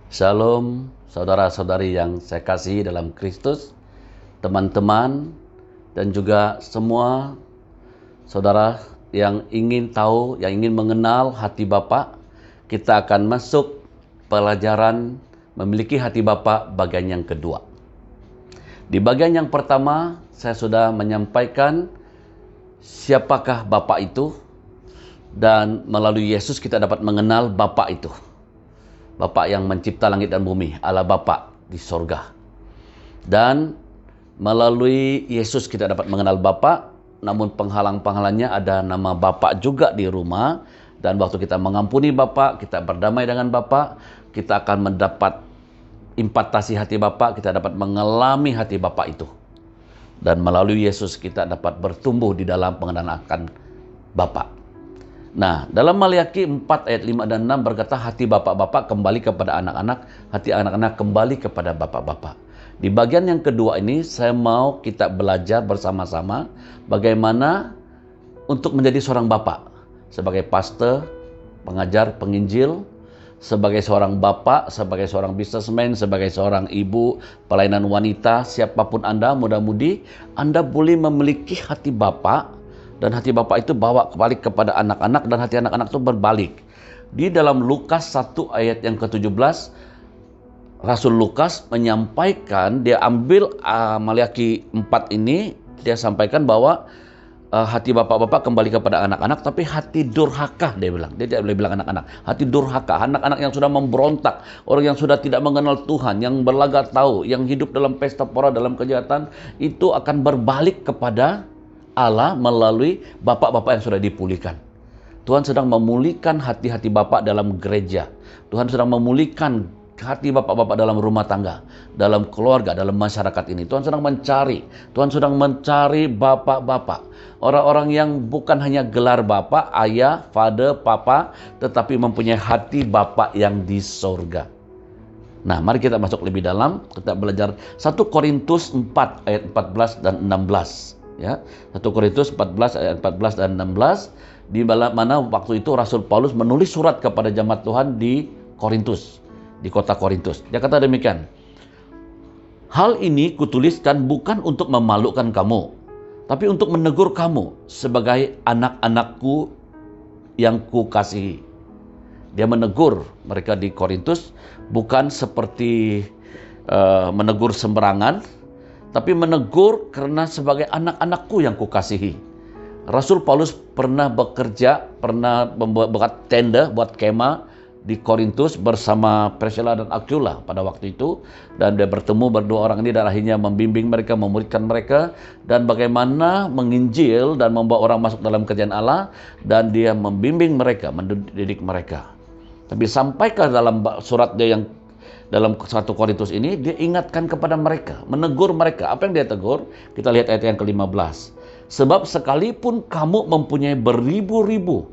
Shalom, saudara-saudari yang saya kasihi dalam Kristus, teman-teman, dan juga semua saudara yang ingin tahu, yang ingin mengenal hati Bapa. Kita akan masuk pelajaran memiliki hati Bapa bagian yang kedua. Di bagian yang pertama, saya sudah menyampaikan siapakah Bapa itu, dan melalui Yesus kita dapat mengenal Bapa itu. Bapa yang mencipta langit dan bumi, Allah Bapa di sorga. Dan melalui Yesus kita dapat mengenal Bapa, namun penghalang-penghalangnya ada nama Bapa juga di rumah. Dan waktu kita mengampuni Bapa, kita berdamai dengan Bapa, kita akan mendapat impatasi hati Bapa, kita dapat mengalami hati Bapa itu. Dan melalui Yesus kita dapat bertumbuh di dalam pengenalan akan Bapa. Nah, dalam Maliaki 4 ayat 5 dan 6 berkata, hati bapak-bapak kembali kepada anak-anak, hati anak-anak kembali kepada bapak-bapak. Di bagian yang kedua ini, saya mau kita belajar bersama-sama bagaimana untuk menjadi seorang bapak. Sebagai pastor, pengajar, penginjil, sebagai seorang bapak, sebagai seorang businessman, sebagai seorang ibu, pelayanan wanita, siapapun Anda, mudah-mudi Anda boleh memiliki hati bapak. Dan hati Bapa itu bawa kembali kepada anak-anak, dan hati anak-anak itu berbalik. Di dalam Lukas 1 ayat yang ke-17, Rasul Lukas menyampaikan, dia ambil Maliaki 4 ini, dia sampaikan bahwa hati bapak-bapak kembali kepada anak-anak, tapi hati durhaka, dia bilang. Dia tidak boleh bilang anak-anak, hati durhaka, anak-anak yang sudah memberontak, orang yang sudah tidak mengenal Tuhan, yang berlagak tahu, yang hidup dalam pesta pora, dalam kejahatan, itu akan berbalik kepada Allah melalui bapak-bapak yang sudah dipulihkan. Tuhan sedang memulihkan hati-hati bapak dalam gereja. Tuhan sedang memulihkan hati bapak-bapak dalam rumah tangga, dalam keluarga, dalam masyarakat ini. Tuhan sedang mencari bapak-bapak. Orang-orang yang bukan hanya gelar bapak, ayah, father, papa, tetapi mempunyai hati bapak yang di sorga. Nah, mari kita masuk lebih dalam. Kita belajar 1 Korintus 4 ayat 14 dan 16. Ya, 1 Korintus 14 ayat 14 dan 16, di mana waktu itu Rasul Paulus menulis surat kepada jemaat Tuhan di Korintus, di kota Korintus. Dia kata demikian, hal ini kutuliskan bukan untuk memalukan kamu, tapi untuk menegur kamu sebagai anak-anakku yang kukasihi. Dia menegur mereka di Korintus bukan seperti menegur sembarangan, tapi menegur karena sebagai anak-anakku yang kukasihi. Rasul Paulus pernah bekerja, pernah membuat tenda, buat kemah di Korintus bersama Priscilla dan Aquila pada waktu itu. Dan dia bertemu berdua orang ini dan akhirnya membimbing mereka, memuridkan mereka. Dan bagaimana menginjil dan membawa orang masuk dalam kerajaan Allah. Dan dia membimbing mereka, mendidik mereka. Tapi sampai ke dalam surat dia yang dalam 1 Korintus ini, dia ingatkan kepada mereka, menegur mereka. Apa yang dia tegur? Kita lihat ayat yang ke-15. Sebab sekalipun kamu mempunyai beribu-ribu,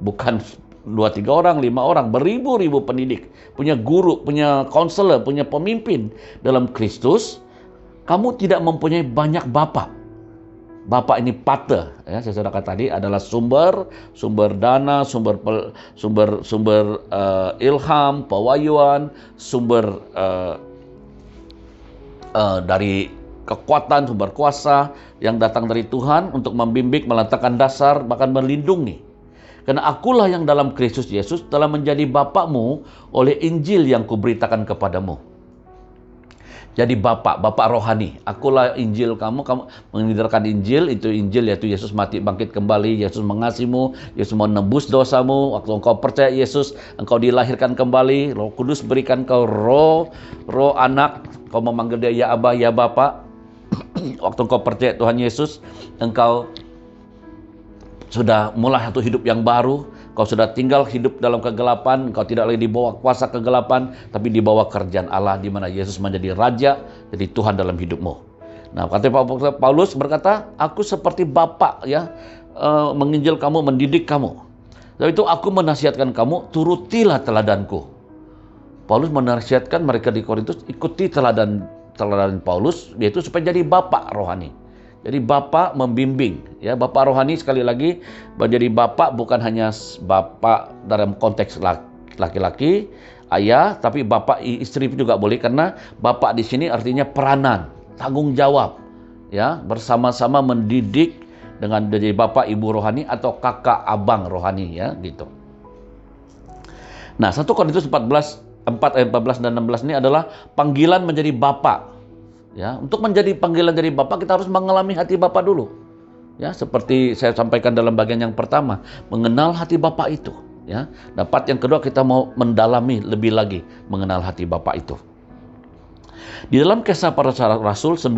bukan 2-3 orang, 5 orang, beribu-ribu pendidik, punya guru, punya konselor, punya pemimpin dalam Kristus, kamu tidak mempunyai banyak bapak. Bapak ini pater, ya, saya sudah kata tadi, adalah sumber dana, sumber ilham, pewahyuan, sumber dari kekuatan, sumber kuasa yang datang dari Tuhan untuk membimbing, meletakkan dasar, bahkan melindungi. Karena akulah yang dalam Kristus Yesus telah menjadi bapakmu oleh Injil yang kuberitakan kepadamu. Jadi bapak rohani. Akulah Injil kamu menginjilkan Injil, itu Injil yaitu Yesus mati bangkit kembali, Yesus mengasihimu, Yesus mau nebus dosamu. Waktu engkau percaya Yesus, engkau dilahirkan kembali, Roh Kudus berikan kau roh anak, kau memanggil dia ya Abah, ya Bapa. Waktu engkau percaya Tuhan Yesus, engkau sudah mulai satu hidup yang baru. Kau sudah tinggal hidup dalam kegelapan, kau tidak lagi dibawa kuasa kegelapan, tapi dibawa kerajaan Allah di mana Yesus menjadi Raja, jadi Tuhan dalam hidupmu. Nah, kata Paulus berkata, aku seperti bapak, ya, menginjil kamu, mendidik kamu. Sebab itu aku menasihatkan kamu, turutilah teladanku. Paulus menasihatkan mereka di Korintus, ikuti teladan Paulus, yaitu supaya jadi bapak rohani. Jadi bapak membimbing, ya, bapak rohani sekali lagi menjadi bapak bukan hanya bapak dalam konteks laki-laki ayah, tapi bapak istri juga boleh, karena bapak di sini artinya peranan, tanggung jawab, ya, bersama-sama mendidik dengan jadi bapak ibu rohani atau kakak abang rohani, ya, gitu. Nah, 1 Korintus 4 ayat 14 dan 16 ini adalah panggilan menjadi bapak. Ya, untuk menjadi panggilan jadi bapak kita harus mengalami hati bapak dulu. Ya, seperti saya sampaikan dalam bagian yang pertama, mengenal hati bapak itu. Ya, dapat yang kedua kita mau mendalami lebih lagi mengenal hati Bapa itu. Di dalam Kisah Para Rasul 9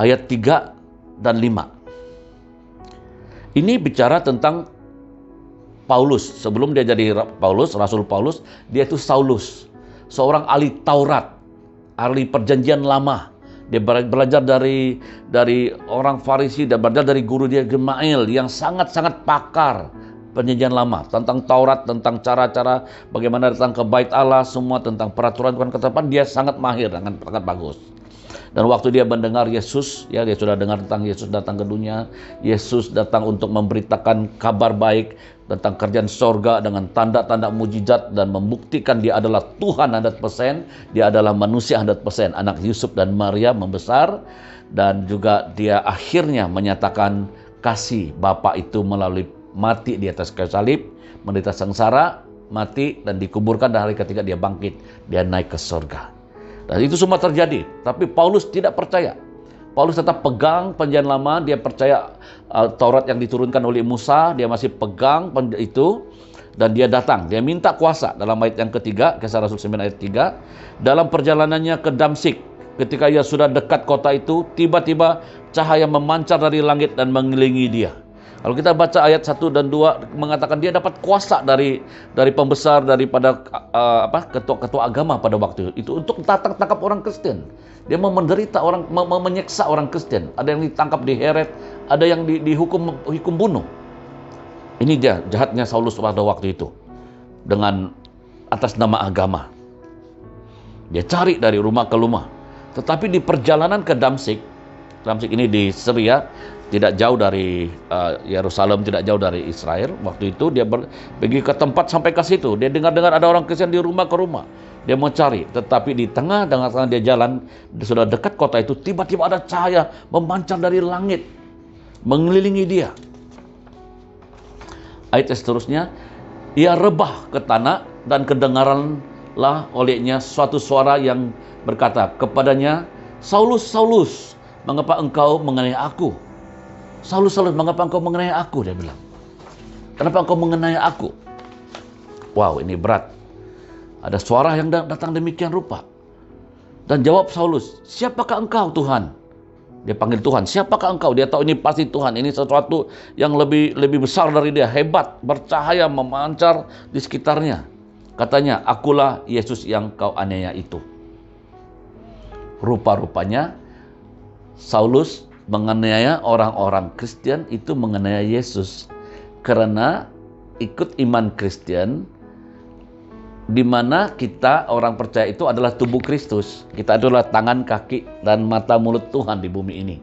ayat 3 dan 5. Ini bicara tentang Paulus. Sebelum dia jadi Paulus, Rasul Paulus, dia itu Saulus, seorang ahli Taurat, ahli perjanjian lama. Dia belajar dari orang Farisi, dan belajar dari guru dia Gemail yang sangat-sangat pakar perjanjian lama, tentang Taurat, tentang cara-cara bagaimana datang ke bait Allah, semua tentang peraturan Tuhan ketetapan, dia sangat mahir, sangat bagus. Dan waktu dia mendengar Yesus, ya, dia sudah dengar tentang Yesus datang ke dunia, Yesus datang untuk memberitakan kabar baik tentang kerjaan sorga dengan tanda-tanda mujizat dan membuktikan dia adalah Tuhan 100%, dia adalah manusia 100%, anak Yusuf dan Maria membesar, dan juga dia akhirnya menyatakan kasih Bapa itu melalui mati di atas kayu salib, menderita sengsara, mati, dan dikuburkan, dan hari ketiga dia bangkit, dia naik ke surga. Dan itu semua terjadi, tapi Paulus tidak percaya. Paulus tetap pegang perjanjian lama, dia percaya Taurat yang diturunkan oleh Musa, dia masih pegang itu, dan dia datang, dia minta kuasa. Dalam ayat yang ketiga, Kisah Rasul 9 ayat 3, dalam perjalanannya ke Damsyik, ketika ia sudah dekat kota itu, tiba-tiba cahaya memancar dari langit dan mengelilingi dia. Kalau kita baca ayat 1 dan 2 mengatakan dia dapat kuasa dari pembesar, daripada ketua-ketua agama pada waktu itu untuk tangkap orang Kristen. Dia mau menderita orang, mau menyiksa orang Kristen. Ada yang ditangkap, diheret, ada yang dihukum bunuh. Ini dia jahatnya Saulus pada waktu itu dengan atas nama agama. Dia cari dari rumah ke rumah. Tetapi di perjalanan ke Damsyik ini di Syria, tidak jauh dari Yerusalem, tidak jauh dari Israel. Waktu itu dia pergi ke tempat sampai ke situ. Dia dengar-dengar ada orang Kristen di rumah ke rumah. Dia mau cari, tetapi di tengah dia jalan, sudah dekat kota itu, tiba-tiba ada cahaya memancar dari langit, mengelilingi dia. Ayat seterusnya, ia rebah ke tanah dan kedengaranlah olehnya suatu suara yang berkata kepadanya, Saulus, Saulus, mengapa engkau mengenai aku? Saulus, Saulus, mengapa engkau mengenai aku? Dia bilang. Kenapa engkau mengenai aku? Wow, ini berat. Ada suara yang datang demikian rupa. Dan jawab Saulus, siapakah engkau Tuhan? Dia panggil Tuhan, siapakah engkau? Dia tahu ini pasti Tuhan, ini sesuatu yang lebih besar dari dia, hebat, bercahaya, memancar di sekitarnya. Katanya, akulah Yesus yang kau aniaya itu. Rupa-rupanya Saulus menganiaya orang-orang Kristen itu menganiaya Yesus karena ikut iman Kristen, di mana kita orang percaya itu adalah tubuh Kristus. Kita adalah tangan, kaki, dan mata mulut Tuhan di bumi ini,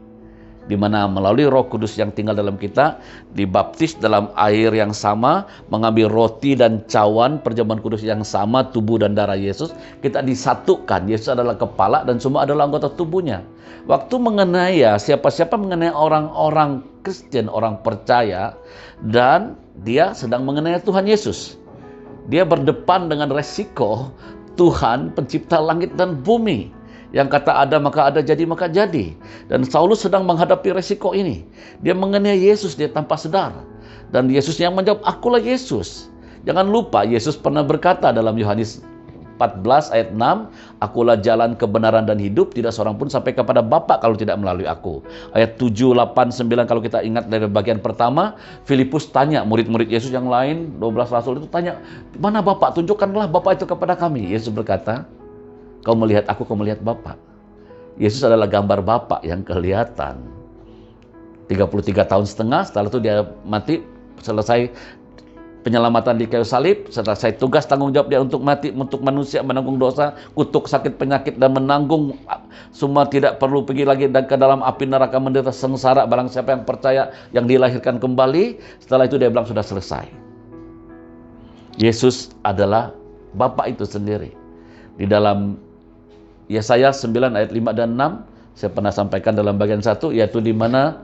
di mana melalui Roh Kudus yang tinggal dalam kita, dibaptis dalam air yang sama, mengambil roti dan cawan perjamuan kudus yang sama, tubuh dan darah Yesus, kita disatukan. Yesus adalah kepala dan semua adalah anggota tubuhnya. Waktu mengenai siapa-siapa mengenai orang-orang Kristen, orang percaya, dan dia sedang mengenai Tuhan Yesus. Dia berdepan dengan resiko Tuhan pencipta langit dan bumi. Yang kata ada maka ada, jadi maka jadi. Dan Saulus sedang menghadapi resiko ini. Dia mengenai Yesus, dia tanpa sadar. Dan Yesus yang menjawab, akulah Yesus. Jangan lupa Yesus pernah berkata dalam Yohanes 14 ayat 6, akulah jalan kebenaran dan hidup, tidak seorang pun sampai kepada Bapa kalau tidak melalui aku. Ayat 7, 8, 9 kalau kita ingat dari bagian pertama, Filipus tanya murid-murid Yesus yang lain, 12 rasul itu tanya, mana Bapa? Tunjukkanlah Bapa itu kepada kami. Yesus berkata, kau melihat aku, kau melihat Bapa. Yesus adalah gambar Bapa yang kelihatan. 33 tahun setengah, setelah itu dia mati, selesai penyelamatan di kayu salib, selesai tugas tanggung jawab dia untuk mati, untuk manusia, menanggung dosa, kutuk, sakit, penyakit, dan menanggung semua, tidak perlu pergi lagi dan ke dalam api neraka menderita sengsara. Barang siapa yang percaya, yang dilahirkan kembali, setelah itu dia bilang sudah selesai. Yesus adalah Bapa itu sendiri. Di dalam Yesaya 9 ayat 5 dan 6, saya pernah sampaikan dalam bagian 1, yaitu di mana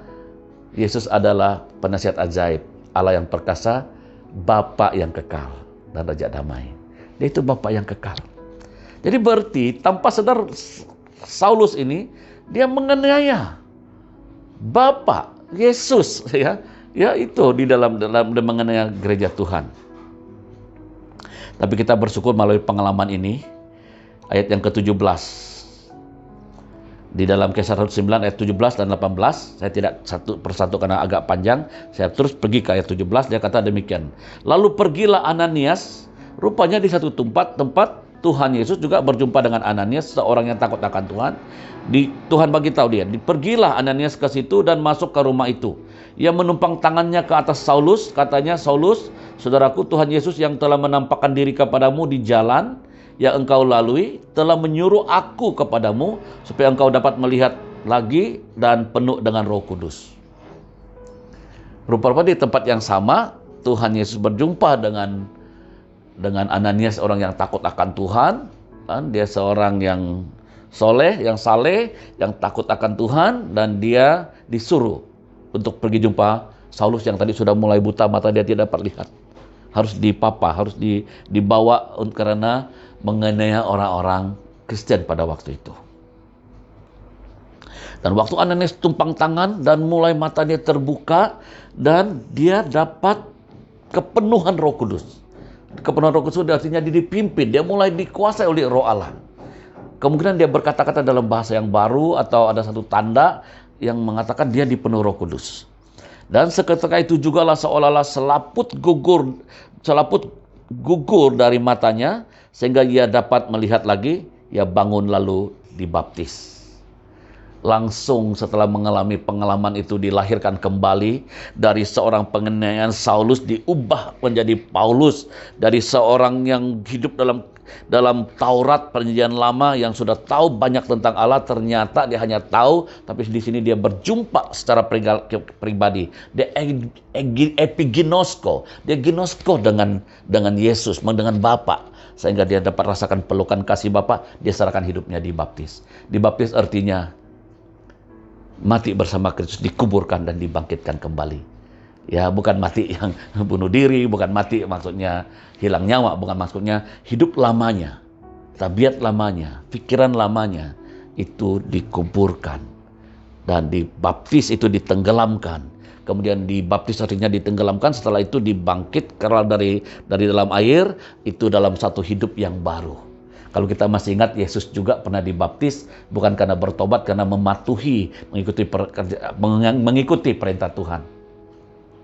Yesus adalah penasihat ajaib, Allah yang perkasa, Bapa yang kekal, dan Raja damai. Dia itu Bapa yang kekal. Jadi berarti tanpa sadar Saulus ini, dia menganiaya Bapa Yesus, ya itu di dalam menganiaya gereja Tuhan. Tapi kita bersyukur melalui pengalaman ini, ayat yang ke-17. Di dalam Kisah 9 ayat 17 dan 18, saya tidak satu persatu karena agak panjang, saya terus pergi ke ayat 17, dia kata demikian. Lalu pergilah Ananias, rupanya di satu tempat Tuhan Yesus juga berjumpa dengan Ananias, seorang yang takut akan Tuhan. Tuhan bagi tahu dia, pergilah Ananias ke situ dan masuk ke rumah itu. Ia menumpang tangannya ke atas Saulus, katanya, Saulus, saudaraku, Tuhan Yesus yang telah menampakkan diri kepadamu di jalan yang engkau lalui, telah menyuruh aku kepadamu, supaya engkau dapat melihat lagi dan penuh dengan Roh Kudus. Rupa-rupa di tempat yang sama, Tuhan Yesus berjumpa dengan Ananias, orang yang takut akan Tuhan. Dia seorang yang soleh, yang saleh, yang takut akan Tuhan, dan dia disuruh untuk pergi jumpa Saulus yang tadi sudah mulai buta, mata dia tidak dapat lihat. Harus dipapa, harus dibawa karena menganiaya orang-orang Kristen pada waktu itu. Dan waktu Ananias tumpang tangan dan mulai mata dia terbuka dan dia dapat kepenuhan Roh Kudus. Kepenuhan Roh Kudus itu artinya dia dipimpin, dia mulai dikuasai oleh Roh Allah. Kemungkinan dia berkata-kata dalam bahasa yang baru atau ada satu tanda yang mengatakan dia dipenuhi Roh Kudus. Dan seketika itu jugalah seolah-olah selaput gugur dari matanya sehingga ia dapat melihat lagi. Ia bangun lalu dibaptis. Langsung setelah mengalami pengalaman itu dilahirkan kembali dari seorang penganiayaan Saulus diubah menjadi Paulus, dari seorang yang hidup dalam Taurat perjanjian lama yang sudah tahu banyak tentang Allah, ternyata dia hanya tahu, tapi di sini dia berjumpa secara pribadi. Dia epiginosko, dia ginosko dengan Yesus, dengan Bapa, sehingga dia dapat rasakan pelukan kasih Bapa. Dia serahkan hidupnya, dibaptis. Dibaptis artinya mati bersama Kristus, dikuburkan dan dibangkitkan kembali. Ya, bukan mati yang bunuh diri, bukan mati maksudnya hilang nyawa, bukan maksudnya hidup lamanya, tabiat lamanya, pikiran lamanya itu dikuburkan dan dibaptis itu ditenggelamkan. Kemudian dibaptis artinya ditenggelamkan, setelah itu dibangkit karena dari dalam air itu dalam satu hidup yang baru. Kalau kita masih ingat, Yesus juga pernah dibaptis bukan karena bertobat, karena mengikuti perintah Tuhan.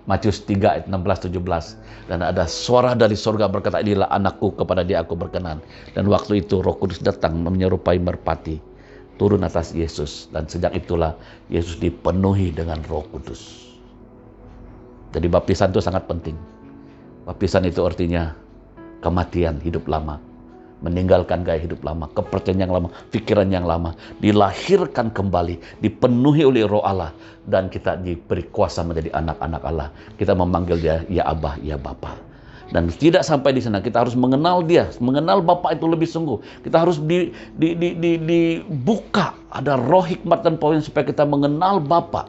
Matius 3 ayat 16-17. Dan ada suara dari surga berkata, inilah anakku, kepada dia aku berkenan. Dan waktu itu Roh Kudus datang menyerupai merpati, turun atas Yesus. Dan sejak itulah Yesus dipenuhi dengan Roh Kudus. Jadi baptisan itu sangat penting. Baptisan itu artinya kematian hidup lama, meninggalkan gaya hidup lama, kepercayaan yang lama, pikiran yang lama, dilahirkan kembali, dipenuhi oleh Roh Allah, dan kita diberi kuasa menjadi anak-anak Allah. Kita memanggil dia, ya Abah, ya Bapa. Dan tidak sampai di sana, kita harus mengenal dia, mengenal Bapa itu lebih sungguh. Kita harus dibuka, ada roh hikmat dan poin supaya kita mengenal Bapa.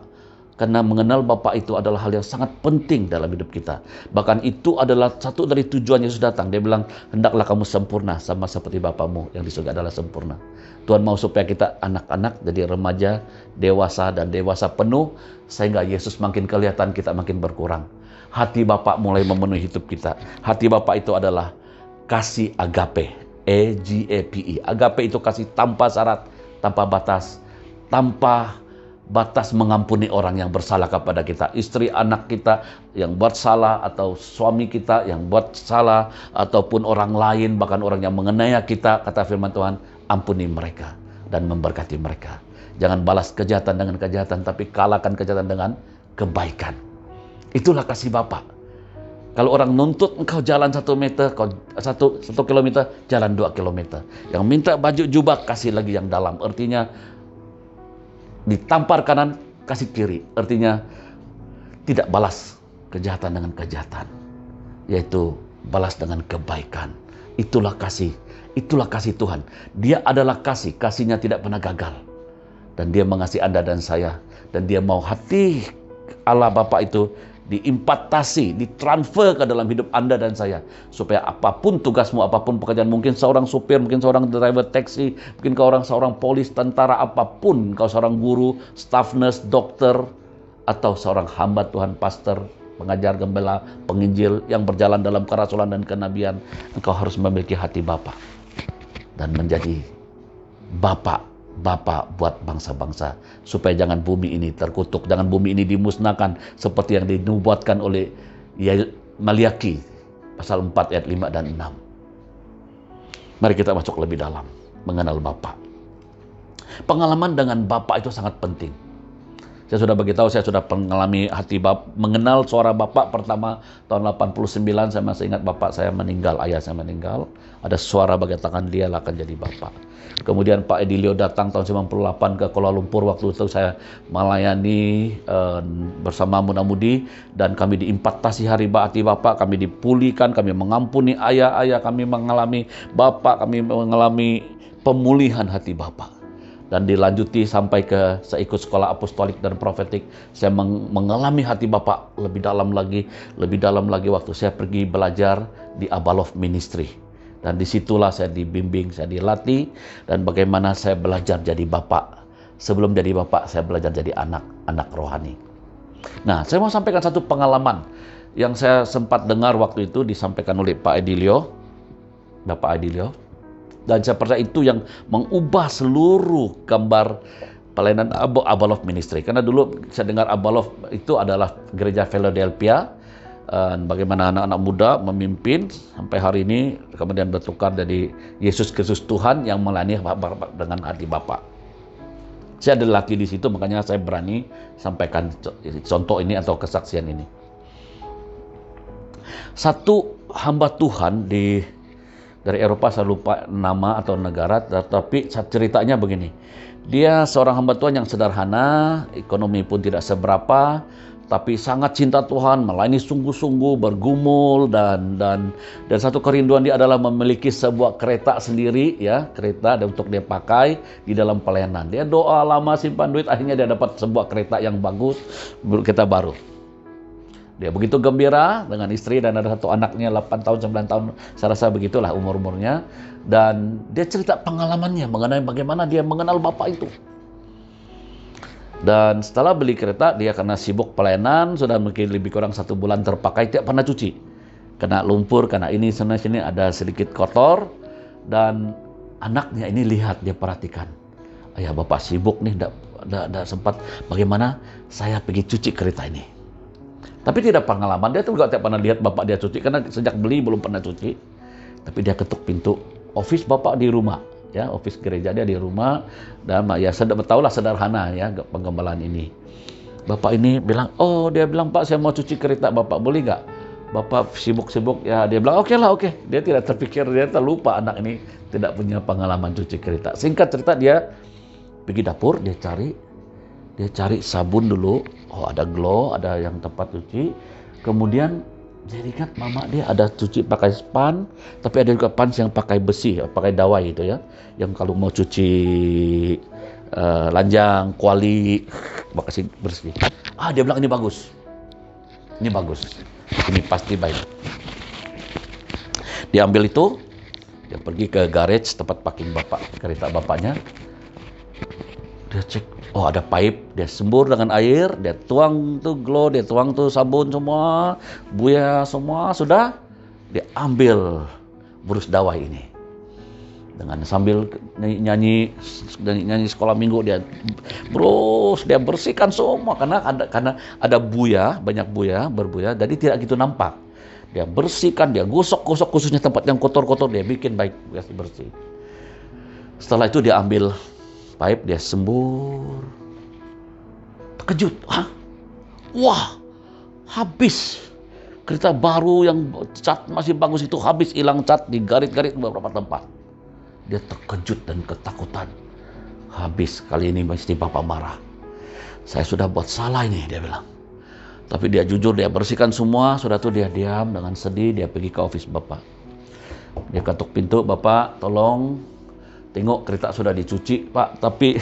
Karena mengenal Bapa itu adalah hal yang sangat penting dalam hidup kita. Bahkan itu adalah satu dari tujuan Yesus datang. Dia bilang, hendaklah kamu sempurna sama seperti Bapamu yang di surga adalah sempurna. Tuhan mau supaya kita anak-anak, jadi remaja, dewasa, dan dewasa penuh, sehingga Yesus makin kelihatan, kita makin berkurang. Hati Bapa mulai memenuhi hidup kita. Hati Bapa itu adalah kasih agape, E-G-A-P-E. Agape itu kasih tanpa syarat, tanpa batas, tanpa batas mengampuni orang yang bersalah kepada kita. Istri anak kita yang buat salah, atau suami kita yang buat salah, ataupun orang lain, bahkan orang yang menganiaya kita, kata firman Tuhan, ampuni mereka dan memberkati mereka. Jangan balas kejahatan dengan kejahatan, tapi kalahkan kejahatan dengan kebaikan. Itulah kasih Bapa. Kalau orang nuntut engkau jalan 1 meter, satu kilometer, jalan 2 kilometer. Yang minta baju jubah, kasih lagi yang dalam. Artinya ditampar kanan, kasih kiri. Artinya tidak balas kejahatan dengan kejahatan, yaitu balas dengan kebaikan. Itulah kasih. Itulah kasih Tuhan. Dia adalah kasih. Kasihnya tidak pernah gagal. Dan dia mengasihi Anda dan saya. Dan dia mau hati Allah Bapa itu diimpatasi, ditransfer ke dalam hidup Anda dan saya. Supaya apapun tugasmu, apapun pekerjaan, mungkin seorang supir, mungkin seorang driver taksi, mungkin kau seorang polis, tentara, apapun, kau seorang guru, staff nurse, dokter, atau seorang hamba Tuhan, pastor, pengajar, gembala, penginjil yang berjalan dalam kerasulan dan kenabian, engkau harus memiliki hati Bapa dan menjadi Bapa buat bangsa-bangsa, supaya jangan bumi ini terkutuk, jangan bumi ini dimusnahkan seperti yang dinubuatkan oleh Maliaki pasal 4 ayat 5 dan 6. Mari kita masuk lebih dalam mengenal Bapa. Pengalaman dengan Bapa itu sangat penting. Saya sudah beritahu, saya sudah mengalami hati Bapa, mengenal suara Bapak pertama tahun 89. Saya masih ingat bapak saya meninggal, ayah saya meninggal. Ada suara berkatakan dia akan jadi Bapak. Kemudian Pak Edilio datang tahun 98 ke Kuala Lumpur. Waktu itu saya melayani bersama Munamudi, dan kami diimpatasi hati Bapak, kami dipulihkan, kami mengampuni ayah kami mengalami Bapak, kami mengalami pemulihan hati Bapak. Dan dilanjuti sampai ke saya ikut sekolah apostolik dan profetik. Saya mengalami hati Bapak lebih dalam lagi waktu saya pergi belajar di Abalov Ministry. Dan disitulah saya dibimbing, saya dilatih, dan bagaimana saya belajar jadi Bapak. Sebelum jadi Bapak, saya belajar jadi anak rohani. Nah, saya mau sampaikan satu pengalaman yang saya sempat dengar waktu itu disampaikan oleh Bapak Edilio. Dan saya percaya itu yang mengubah seluruh gambar pelayanan Abalov Ministry. Karena dulu saya dengar Abalov itu adalah gereja Philadelphia, bagaimana anak-anak muda memimpin sampai hari ini, kemudian bertukar jadi Yesus Kristus Tuhan yang melayani dengan hati Bapa. Saya ada laki di situ, makanya saya berani sampaikan contoh ini atau kesaksian ini. Satu hamba Tuhan dari Eropa, saya lupa nama atau negara, tapi ceritanya begini. Dia seorang hamba Tuhan yang sederhana, ekonomi pun tidak seberapa, tapi sangat cinta Tuhan, melayani sungguh-sungguh, bergumul, dan satu kerinduan dia adalah memiliki sebuah kereta sendiri, ya, kereta untuk dia pakai di dalam pelayanan. Dia doa lama, simpan duit, akhirnya dia dapat sebuah kereta yang bagus, kereta baru. Dia begitu gembira dengan istri dan ada satu anaknya 8 tahun, 9 tahun, saya rasa begitulah umurnya. Dan dia cerita pengalamannya mengenai bagaimana dia mengenal Bapak itu. Dan setelah beli kereta, dia karena sibuk pelayanan, sudah mungkin lebih kurang 1 bulan terpakai, tidak pernah cuci. Kena lumpur, karena ini sini ada sedikit kotor. Dan anaknya ini lihat, dia perhatikan. Ayah Bapak sibuk nih, tidak sempat, bagaimana saya pergi cuci kereta ini. Tapi tidak pengalaman, dia tuh juga tidak pernah lihat Bapak dia cuci, karena sejak beli belum pernah cuci. Tapi dia ketuk pintu, office Bapak di rumah, ya, office gereja dia di rumah, dan ya tahulah sederhana ya penggembalaan ini. Bapak ini bilang, dia bilang, Pak, saya mau cuci kereta Bapak, boleh nggak? Bapak sibuk-sibuk, ya dia bilang, oke. Dia tidak terpikir, dia terlupa anak ini tidak punya pengalaman cuci kereta. Singkat cerita, dia pergi dapur, dia cari sabun dulu. Ada glow, ada yang tempat cuci. Kemudian dia ingat mama dia ada cuci pakai span, tapi ada juga pans yang pakai besi, pakai dawai itu ya. Yang kalau mau cuci lanjang, kuali, makasih bersih. Dia bilang ini bagus. Ini pasti baik. Dia ambil itu, dia pergi ke garage tempat parking kereta bapaknya. Dia cek, ada pipe, dia sembur dengan air, dia tuang tuh glow, dia tuang tuh sabun semua, buaya semua, sudah dia ambil brus dawai ini. Dengan sambil nyanyi sekolah minggu, dia bersihkan semua, karena ada buaya, banyak berbuaya, jadi tidak gitu nampak. Dia bersihkan, dia gosok khususnya tempat yang kotor-kotor, dia bikin baik, bersih. Setelah itu dia ambil pipe, dia sembur. Terkejut. Wah, habis. Kereta baru yang cat masih bagus itu habis, hilang cat, digarit-garit beberapa tempat. Dia terkejut dan ketakutan. Habis, kali ini mesti Bapak marah. Saya sudah buat salah ini, dia bilang. Tapi dia jujur, dia bersihkan semua. Sudah tuh dia diam dengan sedih, dia pergi ke office Bapak. Dia ketuk pintu, "Bapak, tolong tengok kereta sudah dicuci, Pak." Tapi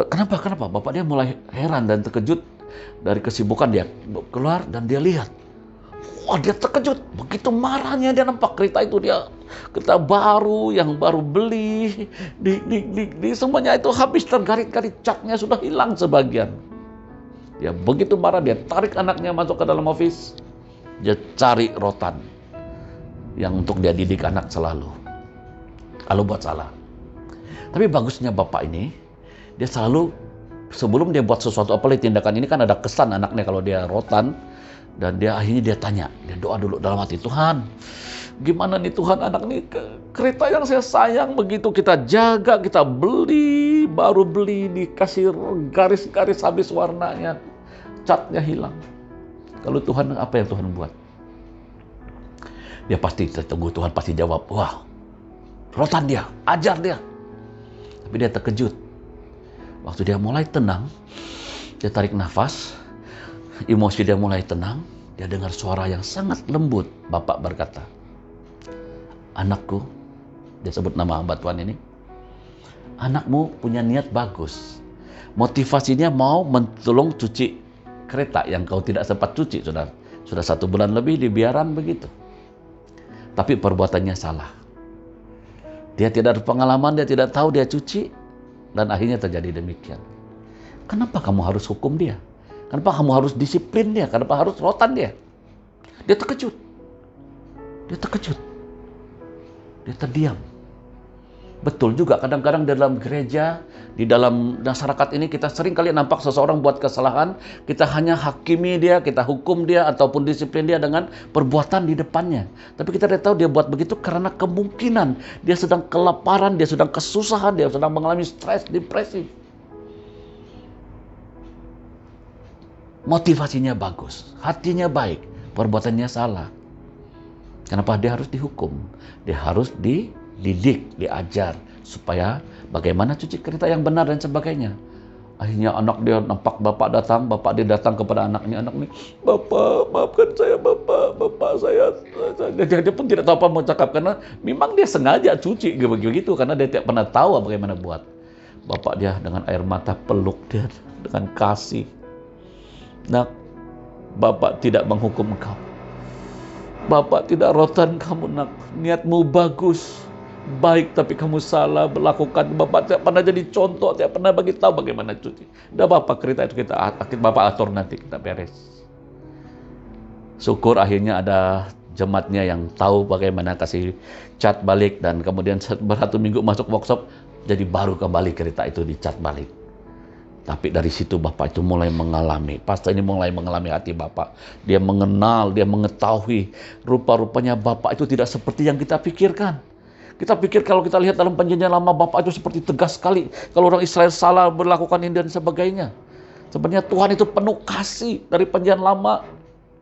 kenapa? Bapak dia mulai heran dan terkejut dari kesibukan dia. Keluar dan dia lihat. Wah, dia terkejut. Begitu marahnya dia nampak kereta itu, kereta baru yang baru beli. Di semuanya itu habis tergarit-garit, catnya sudah hilang sebagian. Dia begitu marah, dia tarik anaknya masuk ke dalam office. Dia cari rotan yang untuk dia didik anak selalu kalau buat salah. Tapi bagusnya bapak ini, dia selalu sebelum dia buat sesuatu, apalagi tindakan ini kan ada kesan anaknya kalau dia rotan. Dan akhirnya dia tanya, dia doa dulu dalam hati, "Tuhan, gimana nih Tuhan, anak nih kereta yang saya sayang begitu kita jaga, kita beli, baru beli, dikasih garis-garis habis warnanya, catnya hilang. Kalau Tuhan, apa yang Tuhan buat?" Dia pasti tertunggu, Tuhan pasti jawab, "Wah, rotan dia, ajar dia." Tapi dia terkejut. Waktu dia mulai tenang, dia tarik nafas, emosi dia mulai tenang, dia dengar suara yang sangat lembut. Bapak berkata, "Anakku," dia sebut nama hamba Tuhan ini, "anakmu punya niat bagus. Motivasinya mau mentolong cuci kereta yang kau tidak sempat cuci, sudah 1 bulan lebih dibiaran begitu. Tapi perbuatannya salah. Dia tidak ada pengalaman, dia tidak tahu dia cuci, dan akhirnya terjadi demikian. Kenapa kamu harus hukum dia? Kenapa kamu harus disiplin dia? Kenapa harus rotan dia?" Dia terkejut. Dia terdiam. Betul juga, kadang-kadang di dalam gereja, di dalam masyarakat ini kita sering kali nampak seseorang buat kesalahan, kita hanya hakimi dia, kita hukum dia, ataupun disiplin dia dengan perbuatan di depannya. Tapi kita tidak tahu dia buat begitu karena kemungkinan dia sedang kelaparan, dia sedang kesusahan, dia sedang mengalami stres, depresi. Motivasinya bagus, hatinya baik, perbuatannya salah. Kenapa dia harus dihukum? Dia harus dididik, diajar, supaya bagaimana cuci kereta yang benar dan sebagainya. Akhirnya anak dia nampak bapak dia datang kepada anaknya, "Anak ini, Bapak, maafkan saya, Bapak saya." Dia pun tidak tahu apa mau cakap, karena memang dia sengaja cuci begitu, karena dia tidak pernah tahu bagaimana buat. Bapak dia dengan air mata peluk dia dengan kasih. "Nak, Bapak tidak menghukum engkau. Bapak tidak rotan kamu, nak. Niatmu bagus, baik, tapi kamu salah melakukan. Bapak tidak pernah jadi contoh, tidak pernah bagi tahu bagaimana cuci. Udah Bapak, kereta itu Bapak atur nanti, kita beres." Syukur akhirnya ada jemaatnya yang tahu bagaimana kasih cat balik, dan kemudian 1 minggu masuk workshop, jadi baru kembali kereta itu dicat balik. Tapi dari situ Bapak itu mulai mengalami, pastor ini mulai mengalami hati Bapak. Dia mengenal, dia mengetahui rupa-rupanya Bapak itu tidak seperti yang kita pikirkan. Kita pikir kalau kita lihat dalam perjanjian lama, Bapak itu seperti tegas sekali. Kalau orang Israel salah berlakukan ini dan sebagainya. Sebenarnya Tuhan itu penuh kasih dari perjanjian lama,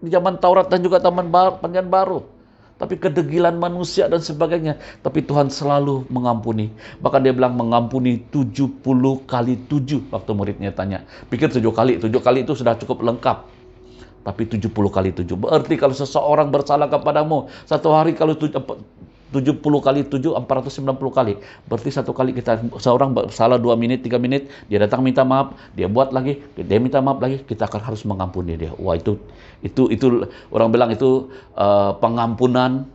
di zaman Taurat dan juga perjanjian baru. Tapi kedegilan manusia dan sebagainya. Tapi Tuhan selalu mengampuni. Bahkan dia bilang mengampuni 70 kali 7. Waktu muridnya tanya, pikir 7 kali itu sudah cukup lengkap. Tapi 70 kali 7. Berarti kalau seseorang bersalah kepadamu, satu hari kalau 70 kali 7, 490 kali. Berarti satu kali seorang bersalah 2 menit, 3 menit, dia datang minta maaf, dia buat lagi, dia minta maaf lagi, kita akan harus mengampuni dia. Wah, itu orang bilang itu pengampunan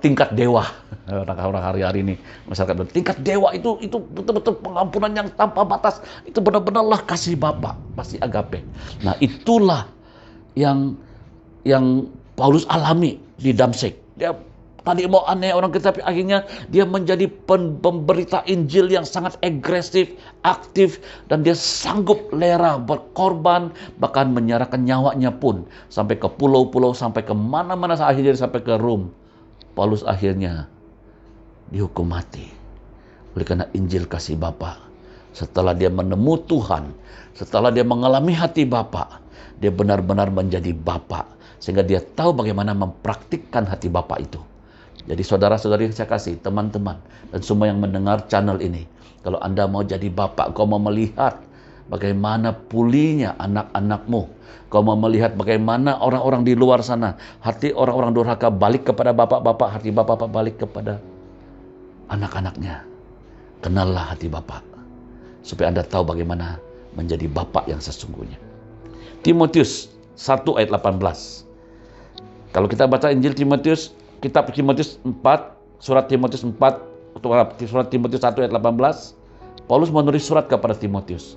tingkat dewa. Orang hari-hari ini masyarakat tingkat dewa itu betul-betul pengampunan yang tanpa batas. Itu benar-benarlah kasih Bapa, pasti agape. Nah, itulah yang Paulus alami di Damsyik. Dia tadi mau aneh orang kita, tapi akhirnya dia menjadi pemberita Injil yang sangat agresif, aktif, dan dia sanggup rela berkorban, bahkan menyerahkan nyawanya pun sampai ke pulau-pulau, sampai ke mana-mana, akhirnya sampai ke Rom. Paulus akhirnya dihukum mati oleh karena Injil kasih Bapa. Setelah dia menemu Tuhan, setelah dia mengalami hati Bapa, dia benar-benar menjadi Bapa, sehingga dia tahu bagaimana mempraktikkan hati Bapa itu. Jadi saudara-saudari yang saya kasih, teman-teman, dan semua yang mendengar channel ini, kalau Anda mau jadi bapak, kau mau melihat bagaimana pulihnya anak-anakmu. Kau mau melihat bagaimana orang-orang di luar sana, hati orang-orang durhaka balik kepada bapak-bapak, hati bapak-bapak balik kepada anak-anaknya. Kenallah hati bapak, supaya Anda tahu bagaimana menjadi bapak yang sesungguhnya. Timotius 1 ayat 18. Kalau kita baca Injil Timotius, kitab Timotius 4, surat Timotius 4, surat Timotius 1 ayat 18, Paulus menulis surat kepada Timotius.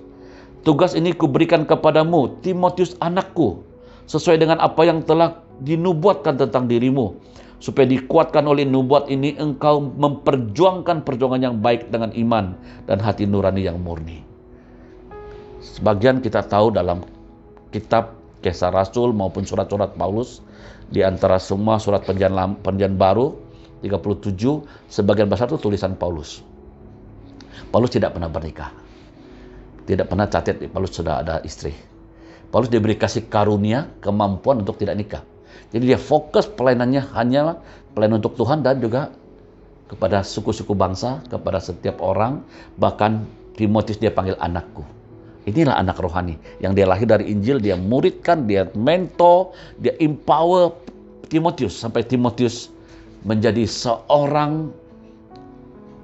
Tugas ini kuberikan kepadamu, Timotius anakku, sesuai dengan apa yang telah dinubuatkan tentang dirimu, supaya dikuatkan oleh nubuat ini engkau memperjuangkan perjuangan yang baik dengan iman dan hati nurani yang murni. Sebagian kita tahu dalam kitab Kisah Rasul maupun surat-surat Paulus, di antara semua surat perjanjian baru 37, sebagian besar itu tulisan Paulus. Paulus tidak pernah bernikah. Tidak pernah catat Paulus sudah ada istri. Paulus diberi kasih karunia, kemampuan untuk tidak nikah. Jadi dia fokus pelayanannya hanya pelayanan untuk Tuhan dan juga kepada suku-suku bangsa, kepada setiap orang. Bahkan Timotius dia panggil anakku. Inilah anak rohani yang dia lahir dari Injil, dia muridkan, dia mentor, dia empower Timotius sampai Timotius menjadi seorang